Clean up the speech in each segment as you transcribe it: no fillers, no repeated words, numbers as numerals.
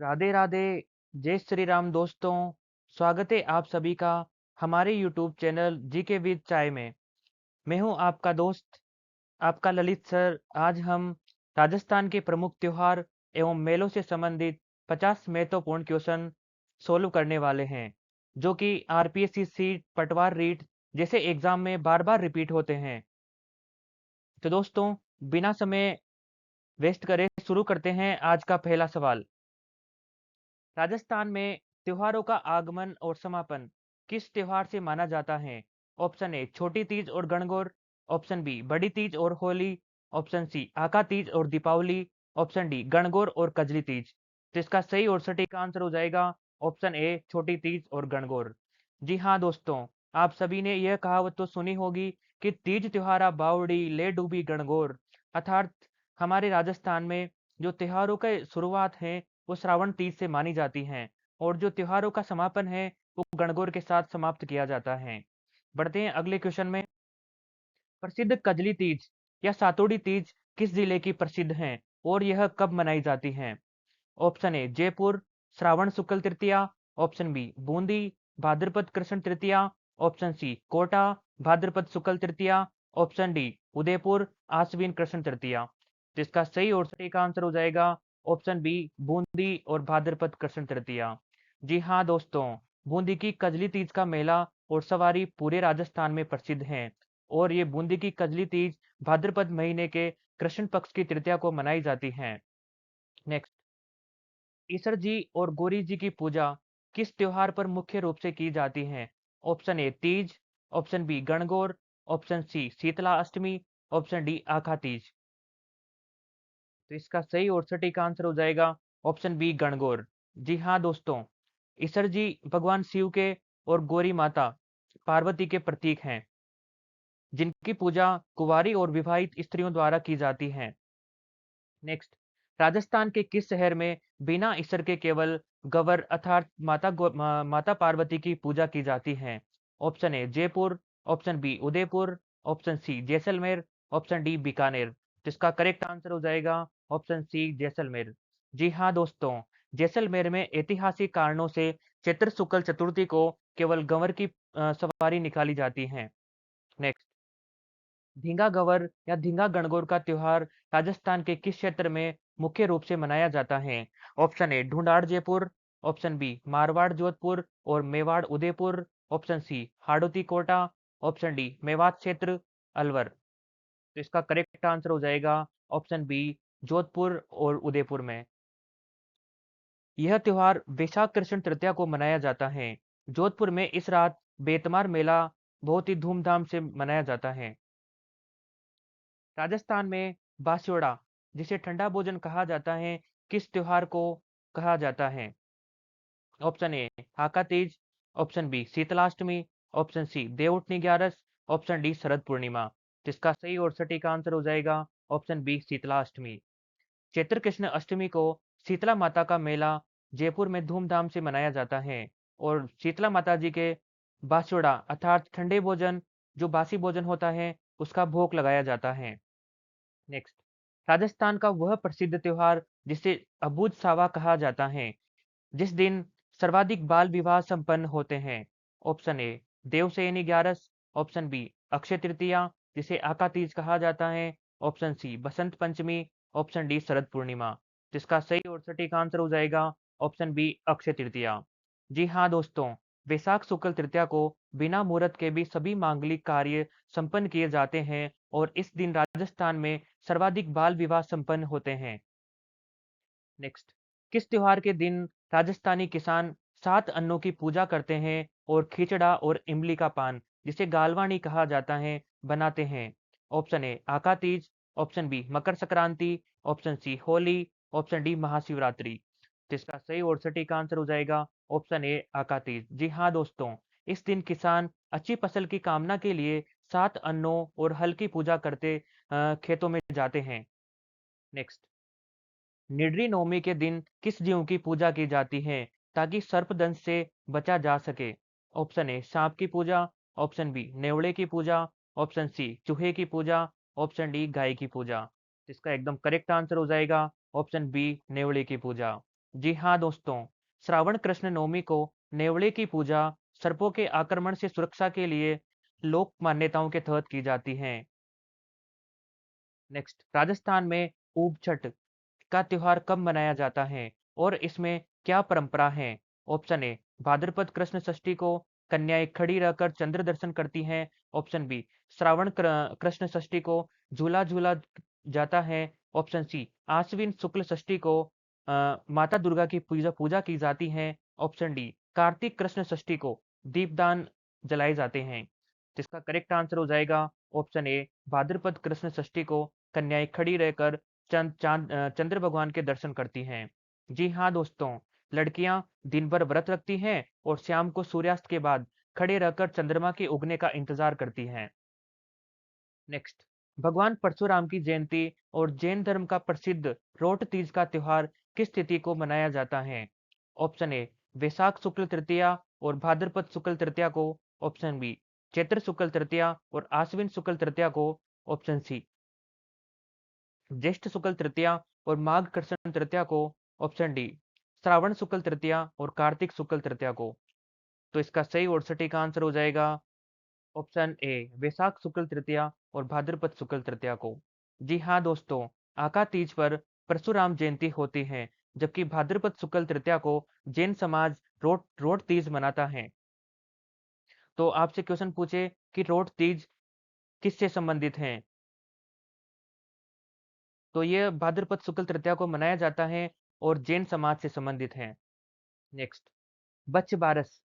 राधे राधे। जय श्री राम दोस्तों। स्वागत है आप सभी का हमारे यूट्यूब चैनल जी के विद चाय में। मैं हूं आपका दोस्त, आपका ललित सर। आज हम राजस्थान के प्रमुख त्योहार एवं मेलों से संबंधित 50 महत्वपूर्ण क्वेश्चन सोल्व करने वाले हैं, जो कि आरपीएससी सीट, पटवार रीट जैसे एग्जाम में बार बार रिपीट होते हैं। तो दोस्तों, बिना समय वेस्ट करे शुरू करते हैं आज का पहला सवाल। राजस्थान में त्योहारों का आगमन और समापन किस त्योहार से माना जाता है? ऑप्शन ए छोटी तीज और गणगौर, ऑप्शन बी बड़ी तीज और होली, ऑप्शन सी आका तीज और दीपावली, ऑप्शन डी गणगौर और कजली तीज। तो इसका सही और सटीक आंसर हो जाएगा ऑप्शन ए छोटी तीज और गणगौर। जी हाँ दोस्तों, आप सभी ने यह कहावत तो सुनी होगी कि तीज त्योहारा बावड़ी ले डूबी गणगौर। अर्थात हमारे राजस्थान में जो त्योहारों का शुरुआत है वो श्रावण तीज से मानी जाती हैं, और जो त्योहारों का समापन है वो गणगौर के साथ समाप्त किया जाता है। बढ़ते हैं अगले क्वेश्चन में। प्रसिद्ध कजली तीज या सातोड़ी तीज किस जिले की प्रसिद्ध है और यह कब मनाई जाती है? ऑप्शन ए जयपुर, श्रावण शुक्ल तृतीया, ऑप्शन बी बूंदी, भाद्रपद कृष्ण तृतीया, ऑप्शन सी कोटा, भाद्रपद शुक्ल तृतीया, ऑप्शन डी उदयपुर, आश्विन कृष्ण तृतीया। तो इसका सही और सटीक आंसर हो जाएगा ऑप्शन बी बूंदी और भाद्रपद कृष्ण तृतीया। जी हाँ दोस्तों, बूंदी की कजली तीज का मेला और सवारी पूरे राजस्थान में प्रसिद्ध है, और ये बूंदी की कजली तीज भाद्रपद महीने के कृष्ण पक्ष की तृतीया को मनाई जाती है। नेक्स्ट, ईसर जी और गौरी जी की पूजा किस त्योहार पर मुख्य रूप से की जाती है? Option A Teej, option B Gangaur, option C Sheetala Ashtami, option D Akha Teej. तो इसका सही और सटीक आंसर हो जाएगा ऑप्शन बी गणगौर। जी हाँ दोस्तों, ईसर जी भगवान शिव के और गौरी माता पार्वती के प्रतीक हैं, जिनकी पूजा कुंवारी और विवाहित स्त्रियों द्वारा की जाती है। नेक्स्ट, राजस्थान के किस शहर में बिना ईसर के केवल गवर अर्थात माता पार्वती की पूजा की जाती है? Option A Jaipur, option B Udaipur, option C Jaisalmer, option D Bikaner. तो इसका करेक्ट आंसर हो जाएगा ऑप्शन सी जैसलमेर। जी हाँ दोस्तों, जैसलमेर में ऐतिहासिक कारणों से चैत्र शुक्ल चतुर्थी को केवल गंवर की सवारी निकाली जाती है। नेक्स्ट, धींगा गवर या धींगा गणगौर का त्योहार राजस्थान के किस क्षेत्र में मुख्य रूप से मनाया जाता है? Option A Dhundhar Jaipur, option B Marwar Jodhpur और Mewar Udaipur, option C Hadoti Kota, option D Mewat क्षेत्र अलवर। तो इसका करेक्ट आंसर हो जाएगा ऑप्शन बी जोधपुर और उदयपुर में। यह त्योहार वैशाख कृष्ण तृतीया को मनाया जाता है। जोधपुर में इस रात बेतमार मेला बहुत ही धूमधाम से मनाया जाता है। राजस्थान में बास्योड़ा, जिसे ठंडा भोजन कहा जाता है, किस त्योहार को कहा जाता है? ऑप्शन ए हाका Teej, option B Sheetalashtami, option C Devuthani Gyaras, option D Sharad Purnima. जिसका सही और सटीक आंसर हो जाएगा ऑप्शन बी शीतलाष्टमी। चैत्र कृष्ण अष्टमी को शीतला माता का मेला जयपुर में धूमधाम से मनाया जाता है, और शीतला माता जी के बास्योड़ा अर्थात ठंडे भोजन, जो बासी भोजन होता है, उसका भोग लगाया जाता है। नेक्स्ट, राजस्थान का वह प्रसिद्ध त्योहार जिसे अबूझ सावा कहा जाता है, जिस दिन सर्वाधिक बाल विवाह संपन्न होते हैं? Option A Devshayani Gyaras, option B Akshaya Tritiya जिसे आका तीज कहा जाता है, option C Basant Panchami, option D Sharad Purnima. जिसका सही और सटीक आंसर हो जाएगा ऑप्शन बी अक्षय तृतीया। जी हाँ दोस्तों, वैशाख शुक्ल तृतीया को बिना मुहूर्त के भी सभी मांगलिक कार्य संपन्न किए जाते हैं, और इस दिन राजस्थान में सर्वाधिक बाल विवाह संपन्न होते हैं। नेक्स्ट, किस त्योहार के दिन राजस्थानी किसान 7 अन्नों की पूजा करते हैं और खिचड़ा और इमली का पान, जिसे गालवानी कहा जाता है, बनाते हैं? Option A Aakha Teej, option B Makar Sankranti, option C Holi, option D Mahashivratri. तो इसका सही और सटीक आंसर हो जाएगा ऑप्शन ए आका तीज। जी हाँ दोस्तों, इस दिन किसान अच्छी फसल की कामना के लिए 7 अन्नों और हल की पूजा करते खेतों में जाते हैं। नेक्स्ट, निड्री नवमी के दिन किस जीव की पूजा की जाती है ताकि सर्पदंश से बचा जा सके? ऑप्शन ए सांप की पूजा, ऑप्शन बी नेवड़े की पूजा, ऑप्शन सी चूहे की पूजा, ऑप्शन डी गाय की पूजा। इसका एकदम करेक्ट आंसर हो जाएगा ऑप्शन बी नेवड़े की पूजा। जी हाँ दोस्तों, श्रावण कृष्ण नवमी को नेवले की पूजा सर्पों के आक्रमण से सुरक्षा के लिए लोक मान्यताओं के तहत की जाती है। नेक्स्ट, राजस्थान में ऊब छठ का त्योहार कब मनाया जाता है और इसमें क्या परंपरा है? ऑप्शन ए, भाद्रपद कृष्ण षष्ठी को कन्याएं खड़ी रहकर चंद्र दर्शन करती हैं। ऑप्शन बी, श्रावण कृष्ण षष्ठी को झूला झूला जाता है। ऑप्शन सी, आश्विन शुक्ल षष्ठी को माता दुर्गा की पूजा पूजा की जाती है। ऑप्शन डी, कार्तिक कृष्ण षष्ठी को दीपदान जलाए जाते हैं। जिसका करेक्ट आंसर हो जाएगा ऑप्शन ए, भाद्रपद कृष्ण षष्ठी को कन्याएं खड़ी रहकर चंद्र भगवान के दर्शन करती हैं। जी हाँ दोस्तों, लड़कियां दिन भर व्रत रखती हैं और शाम को सूर्यास्त के बाद खड़े रहकर चंद्रमा के उगने का इंतजार करती हैं। नेक्स्ट, भगवान परशुराम की जयंती और जैन धर्म का प्रसिद्ध रोट तीज का त्योहार किस तिथि को मनाया जाता है? ऑप्शन ए, वैशाख शुक्ल तृतीया और भाद्रपद शुक्ल तृतीया को। ऑप्शन बी, चैत्र शुक्ल तृतीया और आश्विन शुक्ल तृतीया को। ऑप्शन सी, ज्येष्ठ शुक्ल तृतीया और माघ कृष्ण तृतीया को। ऑप्शन डी, श्रावण शुक्ल तृतीया और कार्तिक शुक्ल तृतीया को। तो इसका सही और सटीक आंसर हो जाएगा ऑप्शन ए, वैशाख शुक्ल तृतीया और भाद्रपद शुक्ल तृतीया को। जी हाँ दोस्तों, आका तीज पर परशुराम जयंती होती है, जबकि भाद्रपद शुक्ल तृतीया को जैन समाज रोट रोट तीज मनाता है। तो आपसे क्वेश्चन पूछे कि रोट तीज किससे संबंधित है? तो ये भाद्रपद शुक्ल तृतीया को मनाया जाता है और जैन समाज से संबंधित है। नेक्स्ट, बच्च बारस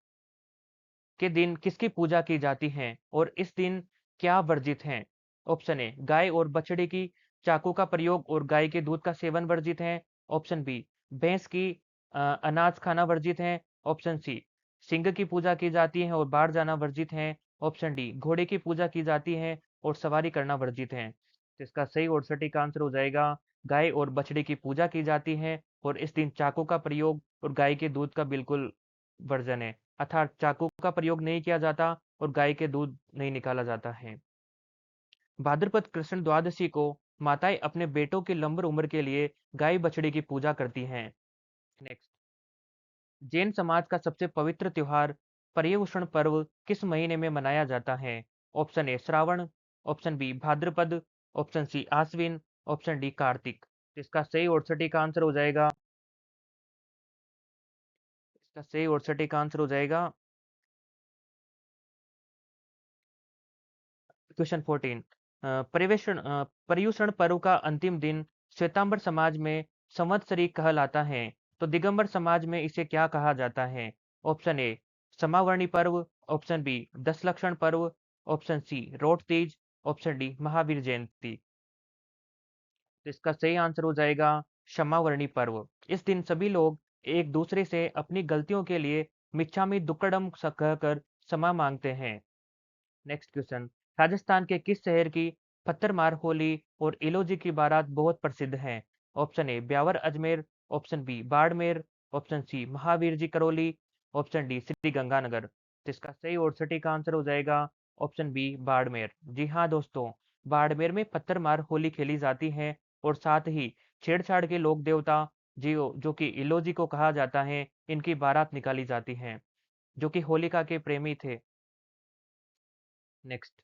के दिन किसकी पूजा की जाती है और इस दिन क्या वर्जित है? ऑप्शन ए, गाय और बछड़े की चाकू का प्रयोग और गाय के दूध का सेवन वर्जित है। ऑप्शन बी, भैंस की अनाज खाना वर्जित है। ऑप्शन सी, सिंह की पूजा की जाती है और बाहर जाना वर्जित है। ऑप्शन डी, घोड़े की पूजा की जाती है और सवारी करना वर्जित है। तो इसका सही और सटीक आंसर हो जाएगा, गाय और बछड़े की पूजा की जाती है और इस दिन चाकू का प्रयोग और गाय के दूध का बिल्कुल वर्जन है, अर्थात चाकू का प्रयोग नहीं किया जाता और गाय के दूध नहीं निकाला जाता है। भाद्रपद कृष्ण द्वादशी को माताएं अपने बेटों की लंबी उम्र के लिए गाय बछड़ी की पूजा करती हैं। नेक्स्ट, जैन समाज का सबसे पवित्र त्योहार पर्युषण पर्व किस महीने में मनाया जाता है? Option A, Shravan. Option B, Bhadrapad. Option C, Ashwin. Option D, Kartik. इसका सही और सटीक आंसर हो जाएगा, इसका सही और सटीक आंसर हो जाएगा क्वेश्चन 14। पर्युषण पर्व का अंतिम दिन श्वेतांबर समाज में संवत्सरी कहलाता है, तो दिगंबर समाज में इसे क्या कहा जाता है? ऑप्शन ए, समावर्णी पर्व। Option B, Das Lakshan Parv. Option C, Rot Teej. Option D, Mahavir Jayanti. तो इसका सही आंसर हो जाएगा क्षमावर्णी पर्व। इस दिन सभी लोग एक दूसरे से अपनी गलतियों के लिए मिच्छामी दुक्कडम कहकर क्षमा मांगते हैं। नेक्स्ट क्वेश्चन, राजस्थान के किस शहर की पत्थरमार होली और इलोजी की बारात बहुत प्रसिद्ध है? Option A, Beawar Ajmer. Option B, Barmer. Option C, Mahavir ji Karauli. Option D, Sri Ganganagar. तो इसका सही और सटीक आंसर हो जाएगा ऑप्शन बी, बाड़मेर। जी हाँ दोस्तों, बाड़मेर में पत्थरमार होली खेली जाती है और साथ ही छेड़छाड़ के लोक देवता जो कि इलोजी को कहा जाता है, इनकी बारात निकाली जाती है, जो कि होलिका के प्रेमी थे। नेक्स्ट,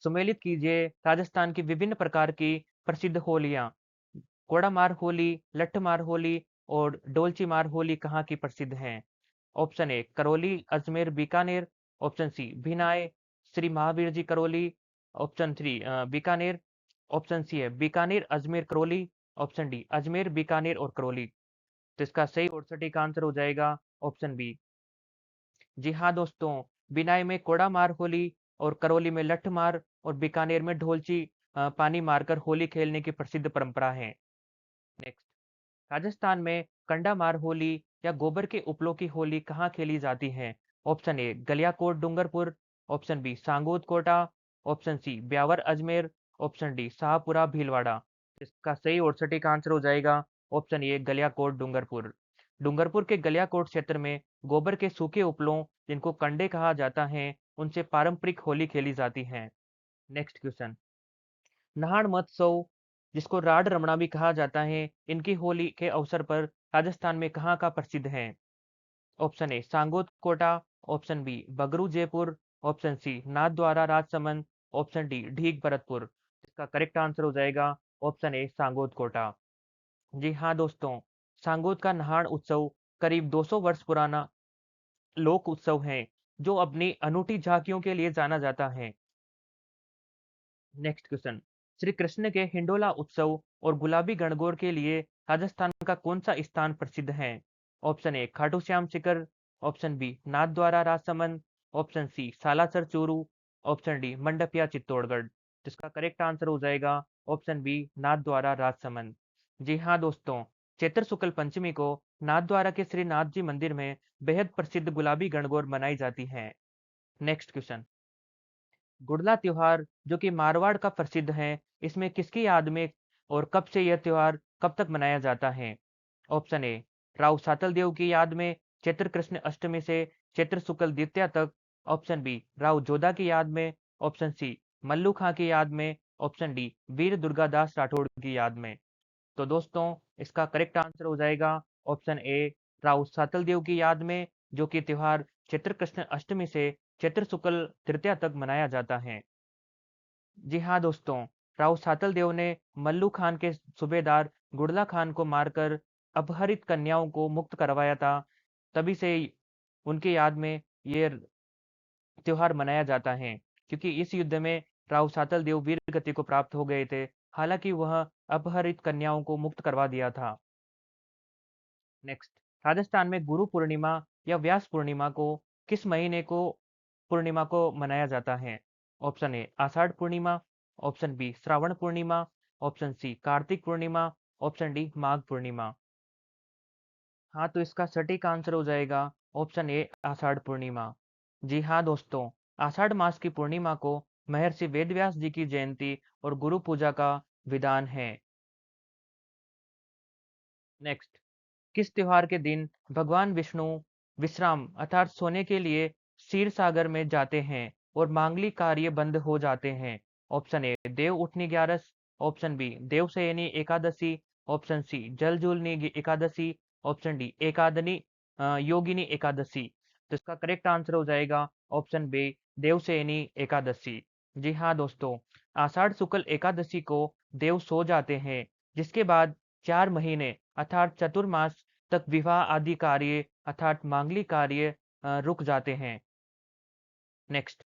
सुमेलित कीजिए राजस्थान की विभिन्न प्रकार की प्रसिद्ध होलियां। कोड़ामार होली, लट्ठमार होली और डोलची मार होली कहाँ की प्रसिद्ध हैं? Option A, Karauli, Ajmer, Bikaner. Option C, Bhinay, Shri Mahavir ji Karauli. Option three, Bikaner. Option C है बीकानेर, अजमेर, करौली। ऑप्शन डी, अजमेर, बीकानेर और करौली। तो इसका सही और सटीक आंसर हो जाएगा ऑप्शन बी। जी हाँ दोस्तों, बिनाई में कोड़ा मार होली और करौली में लठ मार और बीकानेर में ढोलची पानी मारकर होली खेलने की प्रसिद्ध परंपरा है। नेक्स्ट, राजस्थान में कंडा मार होली या गोबर के उपलों की होली कहाँ खेली जाती है? Option A, Galiakot Dungarpur. Option B, Sangod Kota. Option C, Beawar Ajmer. Option D, Shahpura Bhilwara. इसका सही और सटीक आंसर हो जाएगा ऑप्शन ए, गलियाकोट डूंगरपुर। डूंगरपुर के गलियाकोट क्षेत्र में गोबर के सूखे उपलों, जिनको कंडे कहा जाता है, उनसे पारंपरिक होली खेली जाती है। नेक्स्ट क्वेश्चन, नाहन महोत्सव, जिसको राड रमणा भी कहा जाता है, इनकी होली के अवसर पर राजस्थान में कहाँ का प्रसिद्ध है? Option A Sangod Kota, option B Bagru Jaipur, option C Nathdwara Rajsamand, option D Deeg Bharatpur. इसका करेक्ट आंसर हो जाएगा ऑप्शन ए सांगोद कोटा। जी हाँ दोस्तों, सांगोद का नहाड़ उत्सव करीब 200 वर्ष पुराना लोक उत्सव है जो अपनी अनूठी झांकियों के लिए जाना जाता है। नेक्स्ट क्वेश्चन, श्री कृष्ण के हिंडोला उत्सव और गुलाबी गणगौर के लिए राजस्थान का कौन सा स्थान प्रसिद्ध है? Option A Khatu Shyam Sikar, option B Nathdwara Rajsamand, option C Salasar Churu, option D Mandaphiya Chittorgarh. जिसका करेक्ट आंसर हो जाएगा ऑप्शन बी नाथद्वारा राजसमंद। जी हाँ दोस्तों, चैत्र शुक्ल पंचमी को नाथद्वारा के श्री नाथ जी मंदिर में बेहद प्रसिद्ध गुलाबी गणगौर मनाई जाती है। नेक्स्ट क्वेश्चन, गुड़ला त्योहार जो कि मारवाड़ का प्रसिद्ध है, इसमें किसकी याद में और कब से यह त्योहार कब तक मनाया जाता है? ऑप्शन ए राव सातल देव की याद में चैत्र कृष्ण अष्टमी से चैत्र शुक्ल द्वितीया तक, ऑप्शन बी राव जोधा की याद में, ऑप्शन सी मल्लू खां की याद में, ऑप्शन डी वीर दुर्गादास राठौड़ की याद में। तो दोस्तों, इसका करेक्ट आंसर हो जाएगा ऑप्शन ए राव सातल देव की याद में, जो कि त्योहार चैत्र कृष्ण अष्टमी से चैत्र शुक्ल तृतीया तक मनाया जाता है। जी हाँ दोस्तों, राव सातल देव ने मल्लू खान के सूबेदार गुड़ला खान को मारकर अपहरित कन्याओं को मुक्त करवाया था। तभी से उनकी याद में ये त्योहार मनाया जाता है, क्योंकि इस युद्ध में राव सातल देव वीर गति को प्राप्त हो गए थे। हालांकि वह अपहरित कन्याओं को मुक्त करवा दिया था। नेक्स्ट, राजस्थान में गुरु पूर्णिमा या व्यास पूर्णिमा को किस महीने को पूर्णिमा को मनाया जाता है? ऑप्शन ए आषाढ़ पूर्णिमा, ऑप्शन बी श्रावण पूर्णिमा, ऑप्शन सी कार्तिक पूर्णिमा, ऑप्शन डी माघ पूर्णिमा। हाँ, तो इसका सटीक आंसर हो जाएगा ऑप्शन ए आषाढ़ पूर्णिमा। जी हाँ दोस्तों, आषाढ़ मास की पूर्णिमा को महर्षि वेदव्यास जी की जयंती और गुरु पूजा का विधान है। नेक्स्ट, किस त्योहार के दिन भगवान विष्णु विश्राम अर्थात सोने के लिए क्षीर सागर में जाते हैं और मांगलिक कार्य बंद हो जाते हैं? Option A Dev Uthani Gyaras, option B Devshayani Ekadashi, option C Jaljhulni Ekadashi, option D एकादनी योगिनी एकादशी। तो इसका करेक्ट आंसर हो जाएगा ऑप्शन बी देवशयनी एकादशी। जी हाँ दोस्तों, आषाढ़ शुक्ल एकादशी को देव सो जाते हैं, जिसके बाद 4 महीने अर्थात चतुर्मास तक विवाह आदि कार्य अर्थात मांगलिक कार्य रुक जाते हैं। नेक्स्ट,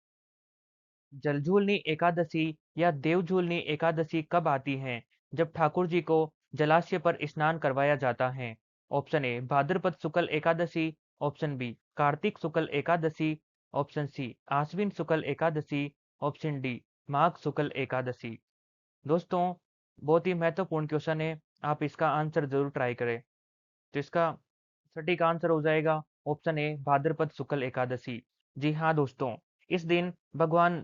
जलझूलनी एकादशी या देवझूलनी एकादशी कब आती है? जब ठाकुर जी को जलाशय पर स्नान करवाया जाता है? ऑप्शन ए भाद्रपद शुक्ल एकादशी, ऑप्शन बी कार्तिक शुक्ल एकादशी, ऑप्शन सी आश्विन शुक्ल एकादशी, ऑप्शन डी माघ शुक्ल एकादशी। दोस्तों, बहुत ही महत्वपूर्ण क्वेश्चन है, आप इसका आंसर जरूर ट्राई करें। तो इसका सटीक आंसर हो जाएगा ऑप्शन ए भाद्रपद शुक्ल एकादशी। जी हाँ दोस्तों, इस दिन भगवान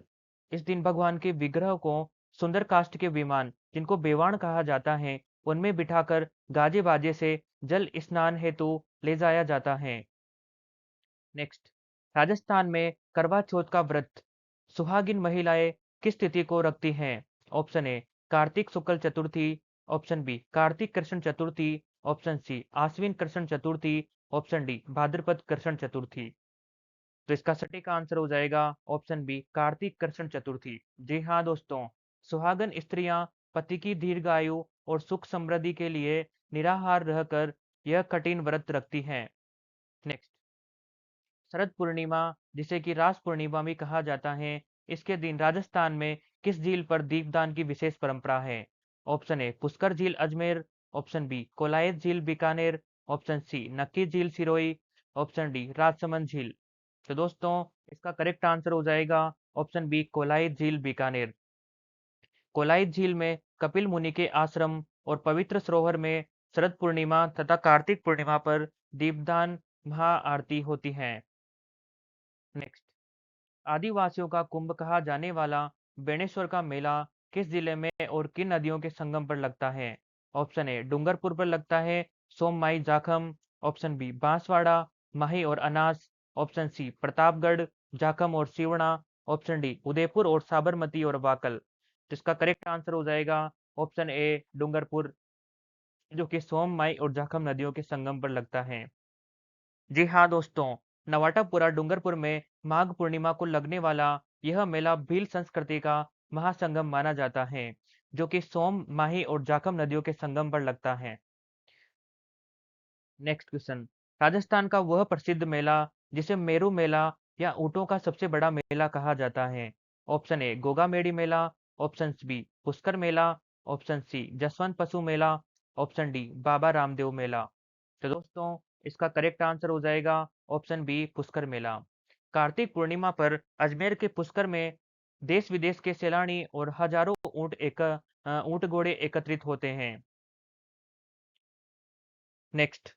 इस दिन भगवान के विग्रह को सुंदर काष्ठ के विमान जिनको बेवाण कहा जाता है, उनमें बिठाकर गाजे बाजे से जल स्नान हेतु ले जाया जाता है। नेक्स्ट, राजस्थान में करवा चौथ का व्रत सुहागिन महिलाएं किस तिथि को रखती हैं? ऑप्शन ए कार्तिक शुक्ल चतुर्थी, ऑप्शन बी कार्तिक कृष्ण चतुर्थी, ऑप्शन सी आश्विन कृष्ण चतुर्थी, ऑप्शन डी भाद्रपद कृष्ण चतुर्थी। तो इसका सटीक आंसर हो जाएगा ऑप्शन बी कार्तिक कृष्ण चतुर्थी। जी हाँ दोस्तों, सुहागन स्त्रियां पति की दीर्घायु और सुख समृद्धि के लिए निराहार रहकर यह कठिन व्रत रखती हैं। नेक्स्ट, शरद पूर्णिमा जिसे कि रास पूर्णिमा भी कहा जाता है, इसके दिन राजस्थान में किस झील पर दीपदान की विशेष परंपरा है? ऑप्शन ए पुष्कर झील अजमेर, ऑप्शन बी कोलायत झील बीकानेर, ऑप्शन सी नक्की झील सिरोही, ऑप्शन डी राजसमंद झील। तो दोस्तों, इसका करेक्ट आंसर हो जाएगा ऑप्शन बी कोलायत झील बीकानेर। कोलायत झील में कपिल मुनि के आश्रम और पवित्र सरोवर में शरद पूर्णिमा तथा कार्तिक पूर्णिमा पर दीपदान महाआरती होती है। नेक्स्ट, आदिवासियों का कुंभ कहा जाने वाला बेणेश्वर का मेला किस जिले में और किन नदियों के संगम पर लगता है? ऑप्शन ए डूंगरपुर पर लगता है, सोममाई जाखम, ऑप्शन बी बांसवाड़ा माही और अनास, ऑप्शन सी प्रतापगढ़ जाखम और सिवना, ऑप्शन डी उदयपुर और साबरमती और वाकल। तो इसका करेक्ट आंसर हो जाएगा ऑप्शन ए डूंगरपुर। जो कि सोम, माई और जाखम नदियों के संगम पर लगता है। जी हाँ दोस्तों, नवाटापुरा डूंगरपुर में माघ पूर्णिमा को लगने वाला यह मेला भील संस्कृति का महासंगम माना जाता है, जो कि सोम, माही और जाखम नदियों के संगम पर लगता है। नेक्स्ट क्वेश्चन, राजस्थान का वह प्रसिद्ध मेला जिसे मेरू मेला या ऊंटों का सबसे बड़ा मेला कहा जाता है। ऑप्शन ए गोगा मेडी मेला, ऑप्शन बी पुष्कर मेला, ऑप्शन सी जसवंत पशु मेला, ऑप्शन डी बाबा रामदेव मेला। तो दोस्तों, इसका करेक्ट आंसर हो जाएगा ऑप्शन बी पुष्कर मेला। कार्तिक पूर्णिमा पर अजमेर के पुष्कर में देश विदेश के सैलानी और हजारों ऊंट घोड़े एकत्रित होते हैं। नेक्स्ट,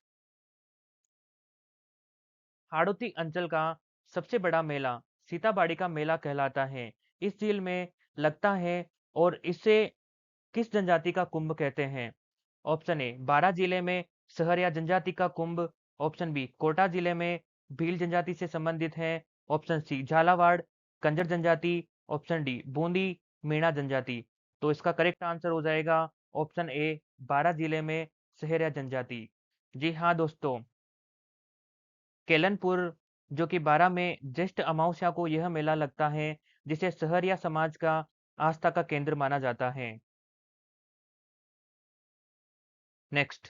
हाड़ौती अंचल का सबसे बड़ा मेला सीताबाड़ी का मेला कहलाता है। इस झील में लगता है और इसे किस जनजाति का कुंभ कहते हैं? ऑप्शन ए बारां जिले में सहरिया जनजाति का कुंभ, ऑप्शन बी कोटा जिले में भील जनजाति से संबंधित है, ऑप्शन सी झालावाड़ कंजर जनजाति, ऑप्शन डी बूंदी मीणा जनजाति। तो इसका करेक्ट आंसर हो जाएगा ऑप्शन ए बारां जिले में सहरिया जनजाति। जी हाँ दोस्तों, केलनपुर जो कि 12 में ज्येष्ठ अमावस्या को यह मेला लगता है, जिसे सहरिया समाज का आस्था का केंद्र माना जाता है। नेक्स्ट,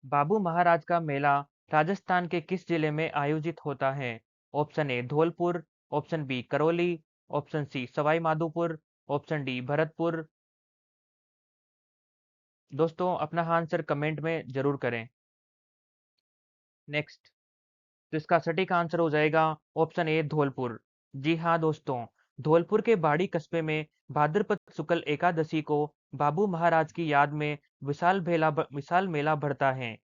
बाबू महाराज का मेला राजस्थान के किस जिले में आयोजित होता है? Option A Dholpur, option B Karauli, option C Sawai Madhopur, option D Bharatpur. दोस्तों, अपना आंसर कमेंट में जरूर करें। नेक्स्ट, तो इसका सटीक आंसर हो जाएगा ऑप्शन ए धौलपुर। जी हाँ दोस्तों, धौलपुर के बाड़ी कस्बे में भाद्रपद शुक्ल एकादशी को बाबू महाराज की याद में विशाल मेला भरता है।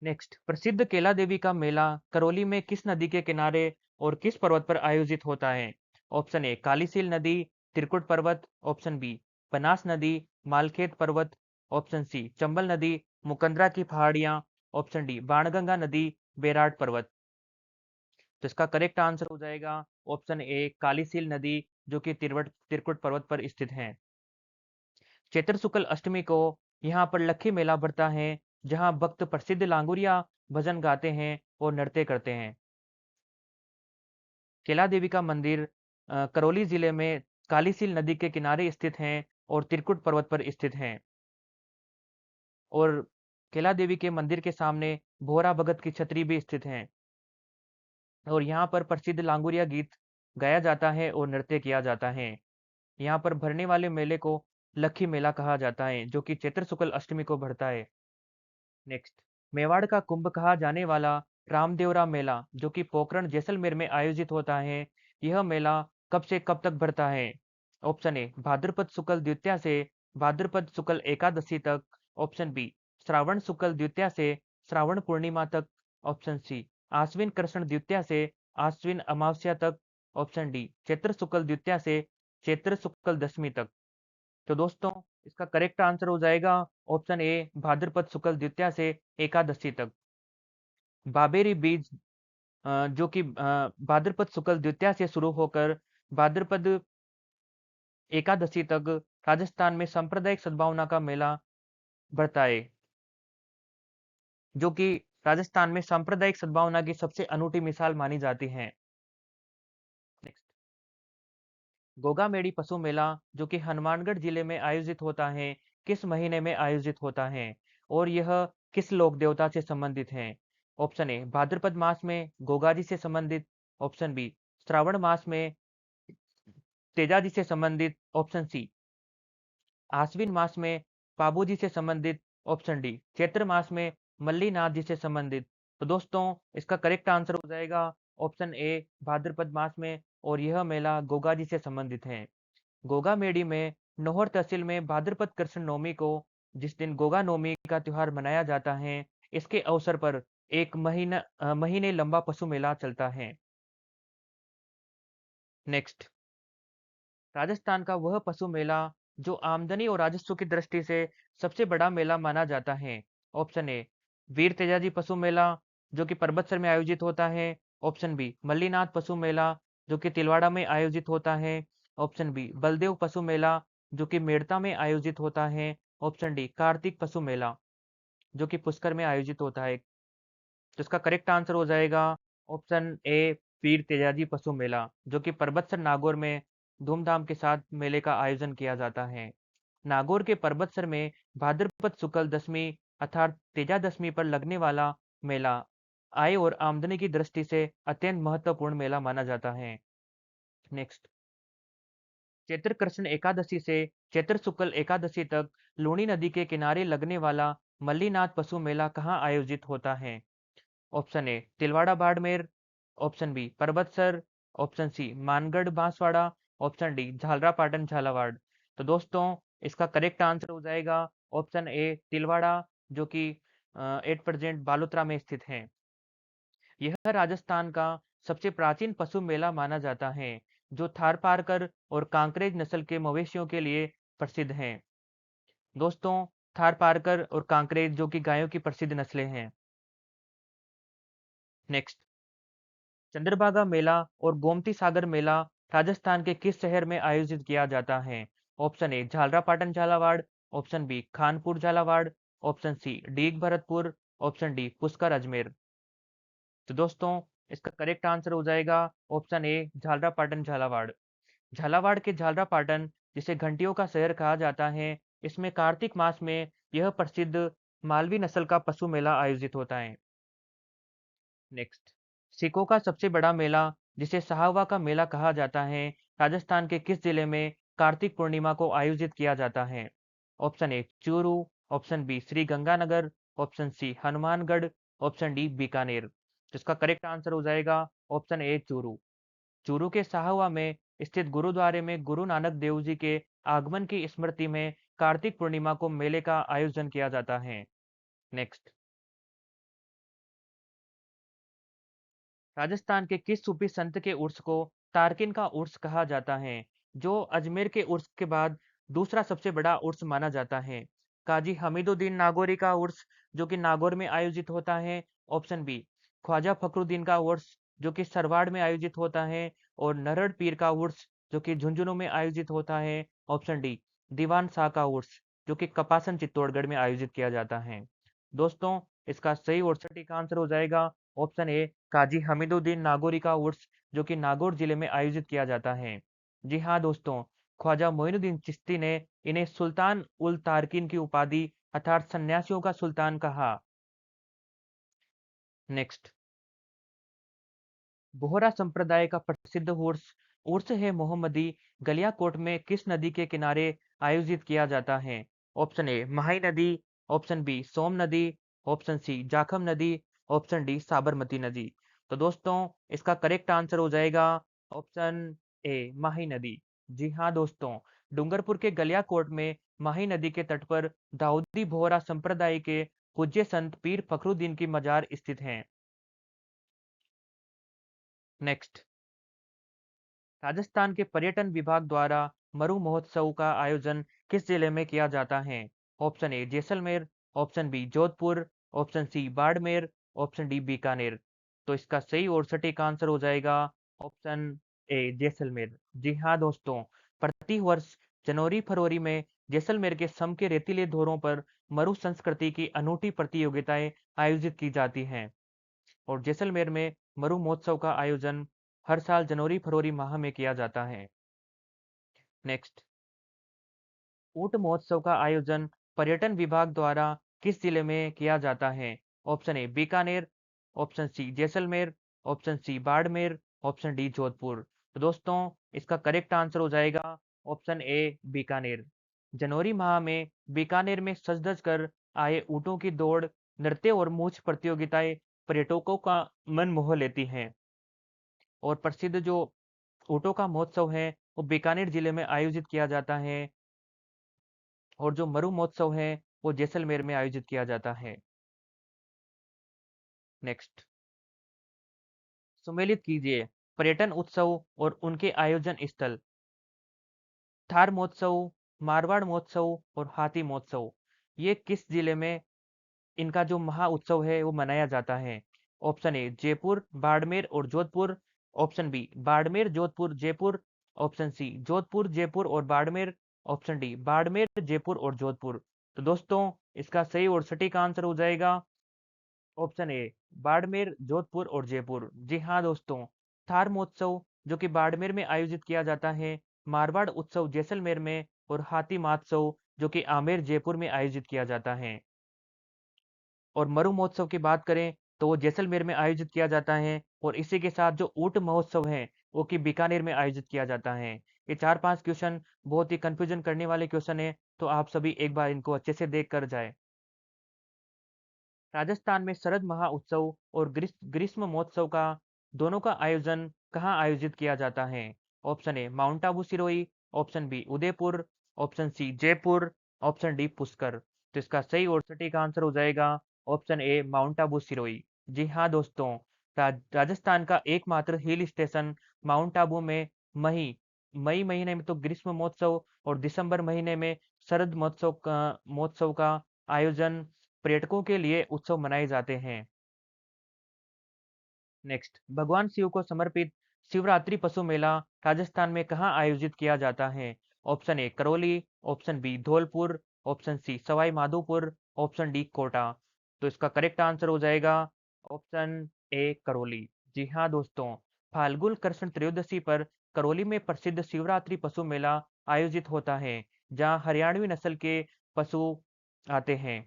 नेक्स्ट, प्रसिद्ध केला देवी का मेला करौली में किस नदी के किनारे और किस पर्वत पर आयोजित होता है? ऑप्शन ए कालीसील नदी, त्रिकुट पर्वत, ऑप्शन बी बनास नदी, मालखेत पर्वत, ऑप्शन सी चंबल नदी, मुकंदरा की पहाड़ियां, ऑप्शन डी बाणगंगा नदी, बेराट पर्वत। तो इसका करेक्ट आंसर हो जाएगा ऑप्शन ए कालीसील नदी, जो कि त्रिकुट पर्वत पर स्थित है। चैत्र शुक्ल अष्टमी को यहाँ पर लक्खी मेला भरता है, जहाँ भक्त प्रसिद्ध लांगुरिया भजन गाते हैं और नृत्य करते हैं। केला देवी का मंदिर करौली जिले में कालीसील नदी के किनारे स्थित है और त्रिकुट पर्वत पर स्थित है। और केला देवी के मंदिर के सामने भोरा भगत की छतरी भी स्थित है। और यहाँ पर प्रसिद्ध लांगुरिया गीत गाया जाता है और नृत्य किया जाता है। यहाँ पर भरने वाले मेले को लक्खी मेला कहा जाता है, जो कि चैत्र शुक्ल अष्टमी को भरता है। नेक्स्ट, मेवाड़ का कुंभ कहा जाने वाला रामदेवरा मेला, जो कि पोखरण जैसलमेर में आयोजित होता है, यह मेला कब से कब तक भरता है? ऑप्शन ए भाद्रपद शुक्ल द्वितीया से भाद्रपद शुक्ल एकादशी तक, ऑप्शन बी श्रावण शुक्ल द्वितीया से श्रावण पूर्णिमा तक, ऑप्शन सी आश्विन कृष्ण द्वितीया से आश्विन अमावस्या तक, ऑप्शन डी चैत्र शुक्ल द्वितीया से चैत्र शुक्ल दशमी तक। तो दोस्तों, इसका करेक्ट आंसर हो जाएगा ऑप्शन ए भाद्रपद शुक्ल द्वितीया से एकादशी तक। बाबेरी बीज जो कि भाद्रपद शुक्ल द्वितीया से शुरू होकर भाद्रपद एकादशी तक राजस्थान में सांप्रदायिक सद्भावना का मेला बढ़ता है, जो कि राजस्थान में सांप्रदायिक सद्भावना की सबसे अनूठी मिसाल मानी जाती है। नेक्स्ट, गोगा मेडी पशु मेला, जो कि हनुमानगढ़ जिले में आयोजित होता है, किस महीने में आयोजित होता है और यह किस लोक देवता से संबंधित है? ऑप्शन ए भाद्रपद मास में गोगाजी से संबंधित, ऑप्शन बी श्रावण मास में तेजाजी से संबंधित, ऑप्शन सी आश्विन मास में पाबूजी से संबंधित, ऑप्शन डी चैत्र मास में मल्लीनाथ जी से संबंधित। तो दोस्तों, इसका करेक्ट आंसर हो जाएगा ऑप्शन ए भाद्रपद मास में, और यह मेला गोगा जी से संबंधित है। गोगा मेडी में नौहर तहसील में भाद्रपद कृष्ण नवमी को, जिस दिन गोगा नवमी का त्योहार मनाया जाता है, इसके अवसर पर एक महीने लंबा पशु मेला चलता है। नेक्स्ट, राजस्थान का वह पशु मेला जो आमदनी और राजस्व की दृष्टि से सबसे बड़ा मेला माना जाता है। ऑप्शन ए वीर तेजाजी पशु मेला, जो कि परबतसर में आयोजित होता है, ऑप्शन बी मल्लीनाथ पशु मेला, जो कि तिलवाड़ा में आयोजित होता है, ऑप्शन बी बलदेव पशु मेला जो कि मेड़ता में आयोजित होता है। ऑप्शन डी कार्तिक पशु मेला जो कि पुष्कर में आयोजित होता है। तो इसका करेक्ट आंसर हो जाएगा ऑप्शन ए पीर तेजाजी पशु मेला जो कि पर्वतसर नागौर में धूमधाम के साथ मेले का आयोजन किया जाता है। नागौर के पर्वतसर में भाद्रपद शुक्ल दशमी अर्थात तेजा दशमी पर लगने वाला मेला आय और आमदनी की दृष्टि से अत्यंत महत्वपूर्ण मेला माना जाता है। नेक्स्ट, चैत्र कृष्ण एकादशी से चैत्र शुक्ल एकादशी तक लूणी नदी के किनारे लगने वाला मल्लीनाथ पशु मेला कहाँ आयोजित होता है। Option A Tilwara Barmer, option B Parbatsar, option C Mangarh Banswara, option D Jhalrapatan Jhalawar. तो दोस्तों इसका करेक्ट आंसर हो जाएगा ऑप्शन ए तिलवाड़ा जो कि एट प्रेजेंट बालोतरा में स्थित है। यह राजस्थान का सबसे प्राचीन पशु मेला माना जाता है जो थारपारकर और कांकरेज नस्ल के मवेशियों के लिए प्रसिद्ध हैं। दोस्तों थारपारकर और कांकरेज जो कि गायों की प्रसिद्ध नस्लें हैं। नेक्स्ट, चंद्रभागा मेला और गोमती सागर मेला राजस्थान के किस शहर में आयोजित किया जाता है। Option A Jhalrapatan Jhalawar, option B Khanpur Jhalawar, option C Deeg Bharatpur, option D Pushkar Ajmer. तो दोस्तों इसका करेक्ट आंसर हो जाएगा ऑप्शन ए झालरापाटन झालावाड़। झालावाड़ के झालरापाटन जिसे घंटियों का शहर कहा जाता है, इसमें कार्तिक मास में यह प्रसिद्ध मालवी नस्ल का पशु मेला आयोजित होता है। नेक्स्ट, सिखों का सबसे बड़ा मेला जिसे साहवा का मेला कहा जाता है, राजस्थान के किस जिले में कार्तिक पूर्णिमा को आयोजित किया जाता है। Option A Churu, option B Sri Ganganagar, option C Hanumangarh, option D Bikaner. जिसका करेक्ट आंसर हो जाएगा ऑप्शन ए चूरू। चूरू के साहवा में स्थित गुरुद्वारे में गुरु नानक देव जी के आगमन की स्मृति में कार्तिक पूर्णिमा को मेले का आयोजन किया जाता है। नेक्स्ट, राजस्थान के किस सूफी संत के उर्स को तारकिन का उर्स कहा जाता है, जो अजमेर के उर्स के बाद दूसरा सबसे बड़ा उर्स माना जाता है। काजी हमीदुद्दीन नागौरी का उर्स जो कि नागौर में आयोजित होता है। ऑप्शन बी ख्वाजा फखरुद्दीन का उर्स जो कि सरवाड़ में आयोजित होता है। और नरड़ पीर का उर्स जो कि झुंझुनू में आयोजित होता है। ऑप्शन डी दीवान शाह का उर्स जो कि कपासन चित्तौड़गढ़ में आयोजित किया जाता है। दोस्तों इसका सही और सटीक आंसर हो जाएगा ऑप्शन ए काजी हमीदुद्दीन नागौरी का उर्स जो कि नागौर जिले में आयोजित किया जाता है। जी हाँ दोस्तों, ख्वाजा मोइनुद्दीन चिश्ती ने इन्हें सुल्तान उल तारकिन की उपाधि अर्थात सन्यासियों का सुल्तान कहा। नेक्स्ट, बोहरा संप्रदाय का प्रसिद्ध उर्स उर्स है मोहम्मदी गलियाकोट में किस नदी के किनारे आयोजित किया जाता है। ऑप्शन ए महाई नदी, ऑप्शन बी सोम नदी, ऑप्शन सी जाखम नदी, ऑप्शन डी साबरमती नदी। तो दोस्तों इसका करेक्ट आंसर हो जाएगा ऑप्शन ए माही नदी। जी हाँ दोस्तों, डूंगरपुर के गलियाकोट में माही नदी के तट पर दाऊदी बोहरा संप्रदाय के पूज्य संत पीर फखरुद्दीन की मजार स्थित हैं। नेक्स्ट, राजस्थान के पर्यटन विभाग द्वारा मरु महोत्सव का आयोजन किस जिले में किया जाता है। Option A Jaisalmer, option B Jodhpur, option C Barmer, option D Bikaner. तो इसका सही और सटीक आंसर हो जाएगा ऑप्शन ए जैसलमेर। जी हाँ दोस्तों, प्रति वर्ष जनवरी फरवरी में जैसलमेर के सम के रेतीले धोरों पर मरु संस्कृति की अनूठी प्रतियोगिताएं आयोजित की जाती हैं। और जैसलमेर में मरु महोत्सव का आयोजन हर साल जनवरी फरवरी माह में किया जाता है। नेक्स्ट, ऊंट महोत्सव का आयोजन पर्यटन विभाग द्वारा किस जिले में किया जाता है। Option A Bikaner, option C Jaisalmer, option C Barmer, option D Jodhpur. तो दोस्तों इसका करेक्ट आंसर हो जाएगा ऑप्शन ए बीकानेर। जनवरी माह में बीकानेर में सज धज कर आए ऊँटों की दौड़, नृत्य और मूछ प्रतियोगिताएं पर्यटकों का मन मोह लेती हैं। और प्रसिद्ध जो ऊँटों का महोत्सव है वो बीकानेर जिले में आयोजित किया जाता है। और जो मरु महोत्सव है वो जैसलमेर में आयोजित किया जाता है। नेक्स्ट, सुमेलित कीजिए पर्यटन उत्सव और उनके आयोजन स्थल। थार महोत्सव, मारवाड़ महोत्सव और हाथी महोत्सव ये किस जिले में इनका जो महा उत्सव है वो मनाया जाता है। ऑप्शन ए जयपुर, बाड़मेर और Jodhpur, option B Barmer, Jodhpur, Jaipur, option C Jodhpur, Jaipur और बाड़मेर, ऑप्शन डी बाड़मेर, जयपुर और जोधपुर। तो दोस्तों, इसका सही और सटीक आंसर हो जाएगा ऑप्शन ए बाड़मेर, जोधपुर और जयपुर। जी हाँ दोस्तों, थार महोत्सव जो कि बाड़मेर में आयोजित किया जाता है, मारवाड़ उत्सव जैसलमेर में और हाथी महोत्सव जो कि आमेर, जयपुर में आयोजित किया जाता है। और मरु महोत्सव की बात करें तो वो जैसलमेर में आयोजित किया जाता है, और इसी के साथ जो ऊंट महोत्सव है वो कि बीकानेर में आयोजित किया जाता है। ये 4-5 क्वेश्चन बहुत ही कंफ्यूजन करने वाले क्वेश्चन है, तो आप सभी एक बार इनको अच्छे से देख कर जाए। राजस्थान में शरद महा उत्सव और ग्रीष्म महोत्सव का दोनों का आयोजन कहाँ आयोजित किया जाता है? Option A Mount Abu Sirohi, option B Udaipur, option C Jaipur, option D Pushkar. तो इसका सही और सटीक आंसर हो जाएगा ऑप्शन ए माउंट आबू सिरोही। जी हाँ दोस्तों, राजस्थान का एकमात्र हिल स्टेशन माउंट आबू में मई मई महीने में तो ग्रीष्म महोत्सव और दिसंबर महीने में शरद महोत्सव का आयोजन पर्यटकों के लिए उत्सव मनाए जाते हैं। नेक्स्ट, भगवान शिव को समर्पित शिवरात्रि पशु मेला राजस्थान में कहाँ आयोजित किया जाता है? Option A Karauli, option B Dholpur, option C Sawai Madhopur, option D Kota. तो इसका करेक्ट आंसर हो जाएगा ऑप्शन ए करौली। जी हाँ दोस्तों, फाल्गुन कृष्ण त्रयोदशी पर करौली में प्रसिद्ध शिवरात्रि पशु मेला आयोजित होता है, जहाँ हरियाणवी नस्ल के पशु आते हैं।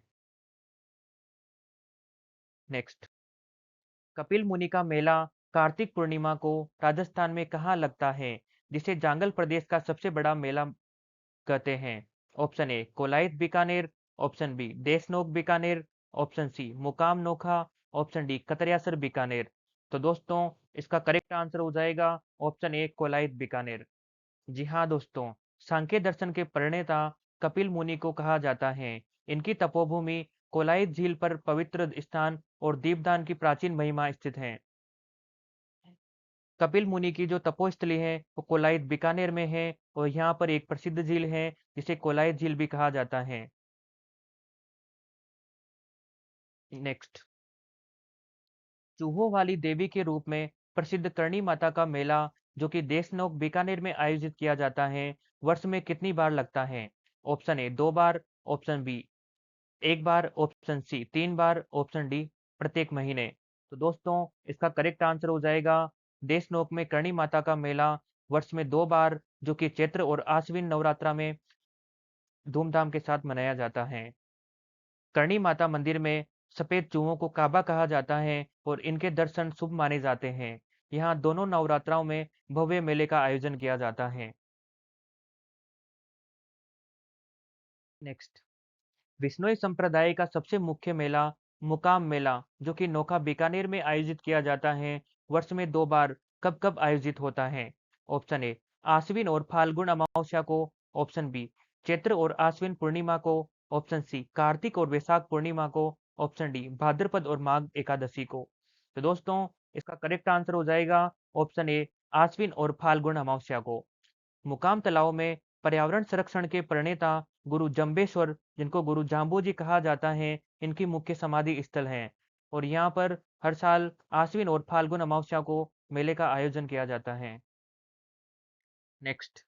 नेक्स्ट, कपिल मुनि का मेला कार्तिक पूर्णिमा को राजस्थान में कहाँ लगता है, जिसे जांगल प्रदेश का सबसे बड़ा मेला कहते हैं? Option A Kolayat Bikaner, option B Deshnok Bikaner, option C Mukam Nokha, option D Katariyasar Bikaner. तो दोस्तों, इसका करेक्ट आंसर हो जाएगा ऑप्शन ए कोलायत बीकानेर। जी हाँ दोस्तों, सांख्य दर्शन के प्रणेता कपिल मुनि को कहा जाता है। इनकी तपोभूमि कोलायत झील पर पवित्र स्थान और दीपदान की प्राचीन महिमा स्थित है। कपिल मुनि की जो तपोस्थली है वो कोलायत बीकानेर में है, और यहाँ पर एक प्रसिद्ध झील है जिसे कोलायत झील भी कहा जाता है। नेक्स्ट, चूहों वाली देवी के रूप में प्रसिद्ध करणी माता का मेला जो कि देशनोक बीकानेर में आयोजित किया जाता है, वर्ष में कितनी बार लगता है? ऑप्शन ए 2 बार, ऑप्शन बी 1 बार, ऑप्शन सी 3 बार, ऑप्शन डी प्रत्येक महीने। तो दोस्तों, इसका करेक्ट आंसर हो जाएगा देशनोक में करणी माता का मेला वर्ष में 2 बार जो कि चैत्र और आश्विन नवरात्रा में धूमधाम के साथ मनाया जाता है। करणी माता मंदिर में सफेद चूहों को काबा कहा जाता है और इनके दर्शन शुभ माने जाते हैं। यहाँ दोनों नवरात्राओं में भव्य मेले का आयोजन किया जाता है। नेक्स्ट, बिश्नोई संप्रदाय का सबसे मुख्य मेला मुकाम मेला जो कि नोखा बीकानेर में आयोजित किया जाता है, वर्ष में 2 बार कब कब आयोजित होता है? ऑप्शन ए आश्विन और फाल्गुन अमावस्या को, ऑप्शन बी चैत्र और आश्विन पूर्णिमा को, ऑप्शन सी कार्तिक और वैशाख पूर्णिमा को, ऑप्शन डी भाद्रपद और माघ एकादशी को। तो दोस्तों, इसका करेक्ट आंसर हो जाएगा ऑप्शन ए आश्विन और फाल्गुन अमावस्या को। मुकाम तालाब में पर्यावरण संरक्षण के प्रणेता गुरु जम्बेश्वर, जिनको गुरु जाम्बू कहा जाता है, इनकी मुख्य समाधि स्थल है, और यहाँ पर हर साल आश्विन और फाल्गुन अमावस्या को मेले का आयोजन किया जाता है। नेक्स्ट,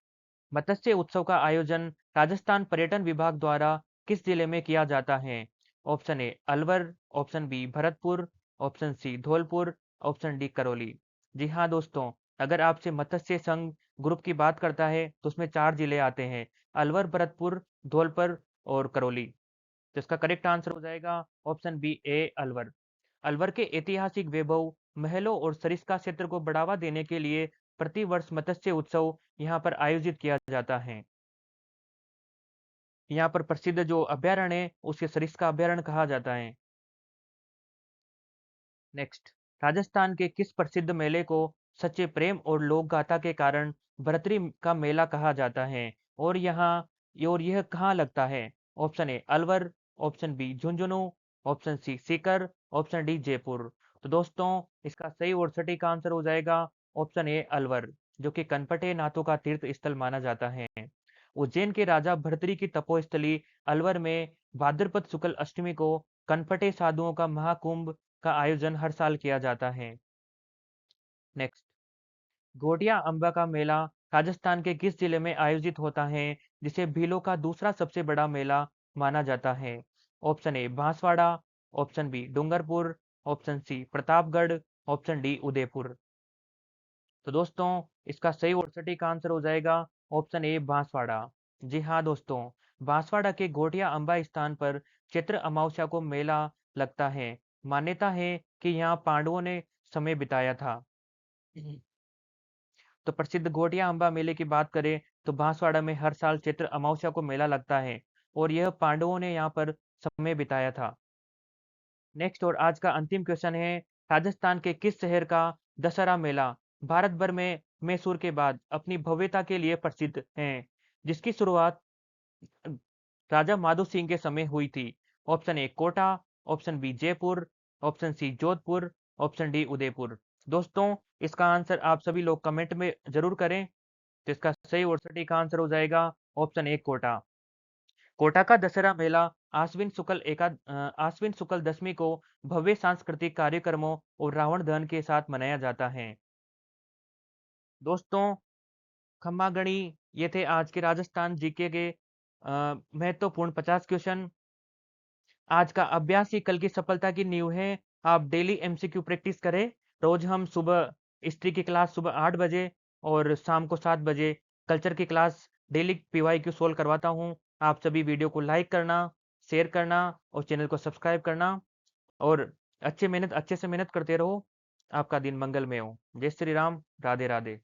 मत्स्य उत्सव का आयोजन राजस्थान पर्यटन विभाग द्वारा किस जिले में किया जाता है? Option A Alwar, option B Bharatpur, option C Dholpur, option D Karauli. जी हाँ दोस्तों, अगर आपसे मत्स्य संघ ग्रुप की बात करता है तो उसमें 4 जिले आते हैं: अलवर, भरतपुर, धौलपुर और करौली। तो इसका करेक्ट आंसर हो जाएगा ऑप्शन बी ए अलवर। अलवर के ऐतिहासिक वैभव, महलों और सरिस्का क्षेत्र को बढ़ावा देने के लिए प्रतिवर्ष मत्स्य उत्सव यहाँ पर आयोजित किया जाता है। यहाँ पर प्रसिद्ध जो अभ्यारण्य है उसे सरिस्का अभ्यारण्य कहा जाता है। नेक्स्ट, राजस्थान के किस प्रसिद्ध मेले को सच्चे प्रेम और लोक गाथा के कारण भरतरी का मेला कहा जाता है, और यहाँ और यह कहाँ लगता है? Option A Alwar, option B Jhunjhunu, option C Sikar, option D Jaipur. तो दोस्तों, इसका सही और सटीक आंसर हो जाएगा ऑप्शन ए अलवर, जो कि कनपटे नाथों का तीर्थ स्थल माना जाता है। उज्जैन के राजा भर्तृ की तपोस्थली अलवर में भाद्रपद शुक्ल अष्टमी को कनपटे साधुओं का महाकुंभ का आयोजन हर साल किया जाता है। नेक्स्ट, घोटिया अम्बा का मेला राजस्थान के किस जिले में आयोजित होता है, जिसे भीलों का दूसरा सबसे बड़ा मेला माना जाता है? Option A Banswara, option B Dungarpur, option C Pratapgarh, option D Udaipur. तो दोस्तों, इसका सही और सटीक आंसर हो जाएगा ऑप्शन ए बांसवाड़ा। जी हाँ दोस्तों, बांसवाड़ा के गोटिया अंबा स्थान पर चैत्र अमावस्या को मेला लगता है। मान्यता है कि यहाँ पांडवों ने समय बिताया था। तो प्रसिद्ध गोटिया अंबा मेले की बात करें तो बांसवाड़ा में हर साल चैत्र अमावस्या को मेला लगता है और यह पांडवों ने यहाँ पर समय बिताया था। नेक्स्ट और आज का अंतिम क्वेश्चन है, राजस्थान के किस शहर का दशहरा मेला भारत भर में मैसूर के बाद अपनी भव्यता के लिए प्रसिद्ध है, जिसकी शुरुआत राजा माधो सिंह के समय हुई थी? Option A Kota, option B Jaipur, option C Jodhpur, option D Udaipur. दोस्तों, इसका आंसर आप सभी लोग कमेंट में जरूर करें। तो इसका सही और सटीक आंसर हो जाएगा ऑप्शन ए कोटा। कोटा का दशहरा मेला आश्विन शुक्ल दशमी को भव्य सांस्कृतिक कार्यक्रमों और रावण दहन के साथ मनाया जाता है। दोस्तों, खम्मा गणी, ये थे आज के राजस्थान जीके के महत्वपूर्ण 50 क्वेश्चन। आज का अभ्यास ही कल की सफलता की नींव है। आप डेली एमसीक्यू प्रैक्टिस करें। रोज हम सुबह हिस्ट्री की क्लास सुबह 8 बजे और शाम को 7 बजे कल्चर की क्लास डेली पीवाईक्यू सोल्व करवाता हूं। आप सभी वीडियो को लाइक करना, शेयर करना और चैनल को सब्सक्राइब करना और अच्छे से मेहनत करते रहो। आपका दिन मंगलमय हो। जय श्री राम। राधे राधे।